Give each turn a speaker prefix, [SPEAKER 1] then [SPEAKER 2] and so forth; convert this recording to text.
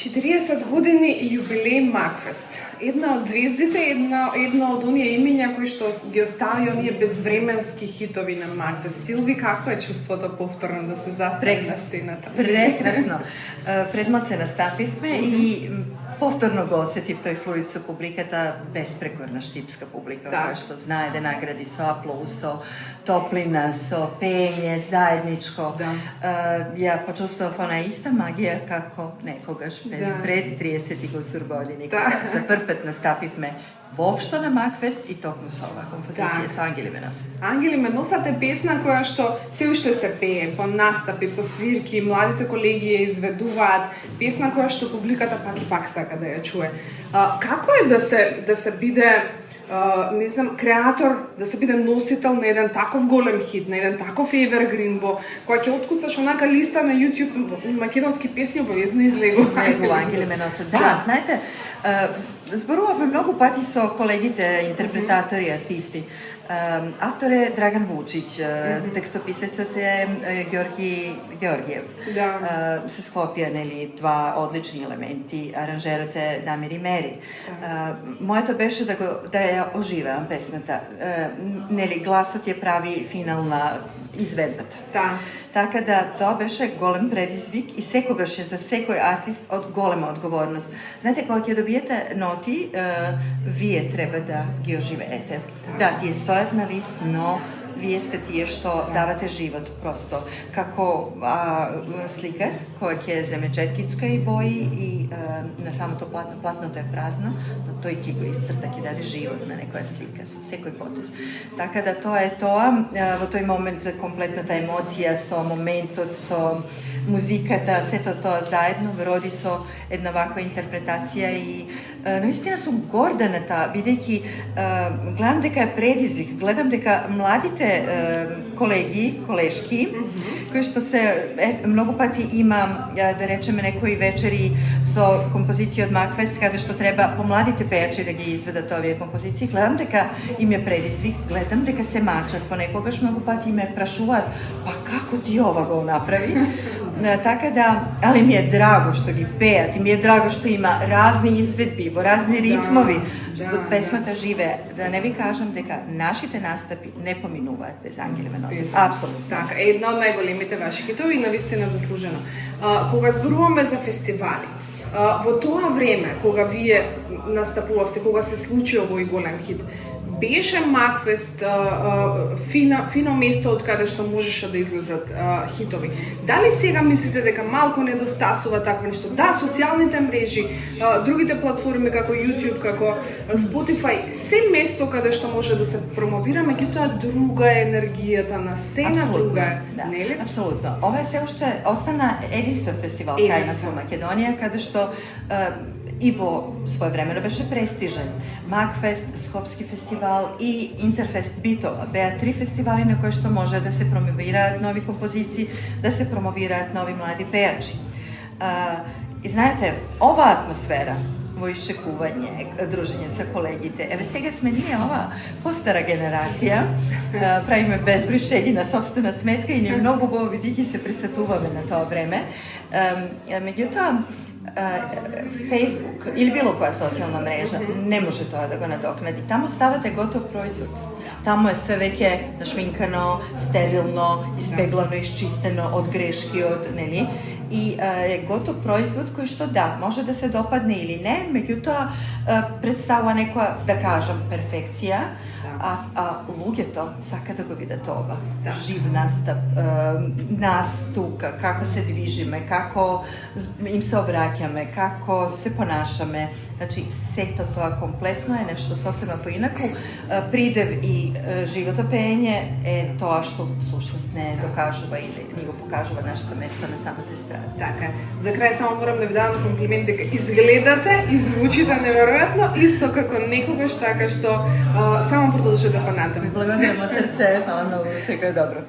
[SPEAKER 1] 40 години јубилеј Макфест. Една од звездите, една од оние имиња кои што ги остави оние безвременски хитови на Макфест. Силви, какво е чувството повторно да се застане на сцената?
[SPEAKER 2] Прекрасно. Предмот се настапивме и повторно го осетив тој флуид со публиката, беспрекорна штипска публика, која што знае да награди со аплауз, со топлина, со пење, заедничко. Ја почувствував она иста магија како некогаш пред 30 години. За прв пат настапивме воопшто на Макфест и токму со оваа композиција со Ангели ме носат.
[SPEAKER 1] Ангели ме носат е песна која што се уште се пее по настапи, по свирки, младите колеги ја изведуваат, песна која што публиката пак и пак сака да ја чуе. Како е да се биде не знам, креатор, да се биде носител на еден таков голем хит, на еден таков evergreen, која ќе откуцаш онака листа на YouTube македонски песни, обавезно излегува
[SPEAKER 2] Ангели ме носат. Да, знаете, зборувавме многу пати со колегите интерпретатори, артисти. Автор е Драган Вучич, текстописецот е Ѓорги Ѓоргиев. Се склопија, нели, два одлични елементи, аранжерот е Дамир Имери. Моето беше да ја оживеам песната. Нели, гласот ја прави финална изведбата. Така да тоа беше голем предизвик и секогаш е за секој артист од голема одговорност. Знаете, кога ќе добиете ноти, вие треба да ги оживеете. Да, тие стојат на лист, но вие сте тие што давате живот просто. Како сликар, кој ќе земе четкицка и бои и на самото платно, платното е празно, но тој ќе го исцрта, ќе даде живот на некоја слика со секој потез. Така да тоа е тоа, во тој момент комплетната емоција со моментот, со музиката, сето тоа заедно роди со една ваква интерпретација и наистина сум горда на таа, бидејќи гледам дека е предизвик, гледам дека младите колеги, колешки, кои што се многу пати има, да речеме, некои вечери со композиција од Макфест, каде што треба помладите пејачи да ги изведат овие композиции, гледам дека им е предизвик, гледам дека се мачат, понекогаш многу пати ме прашуваат, па како ти ова го направи? Така да, али ми е драго што ги пеат и ми е драго што има разни изведби, во разни ритмови, од песмата живее. Да не ви кажам дека нашите настапи не поминуваат без Ангели ме носат. Апсолутно.
[SPEAKER 1] Така, една од најголемите ваши хитови и навистина заслужено. Кога зборуваме за фестивали, во тоа време, кога вие настапувавте, кога се случи овој голем хит, беше Макфест фино место од каде што можеше да излезат хитови. Дали сега мислите дека малку недостасува такво нешто? Да, социјалните мрежи, другите платформи како YouTube, како Spotify, се место каде што може да се промовира, меѓутоа друга е енергијата на сцена, друга е, нели?
[SPEAKER 2] Апсолутно. Ова е се уште остана единствен фестивал кај нас во Македонија, каде што и во своевремено беше престижен. Макфест, Скопски фестивал и Интерфест Битола беа 3 фестивали на кои што може да се промовираат нови композиции, да се промовираат нови млади пејачи. И знаете, ова атмосфера во исчекување, дружење со колегите. Еве сега сме ние ова постара генерација, правиме безброј шеги на сопствена сметка и ние многу убаво бидејќи се присетуваме на тоа време. Меѓутоа, Facebook или било која социјална мрежа не може тоа да го надокнади. Таму ставате готов производ. Таму е све веќе нашминкано, стерилно, испеглано, исчистено од грешки, од нели? И е готов производ кој што да, може да се допадне или не, меѓутоа представува некоја, да кажам, перфекција, а луѓето сака да го видат ова. Жив настап, нас тука, како се движиме, како им се обраќаме, како се понашаме. Значи, сето тоа комплетно е нешто сосема поинаку. Придев и живото пење е тоа што всушност не докажува или не го покажува нашето место на самата естрада.
[SPEAKER 1] Така, за крај само морам да ви дадам комплимент дека изгледате и звучите неверојатно, исто како некогаш, така што само продолжете да понатаму.
[SPEAKER 2] Благодарам од срце, фала многу, секој добро.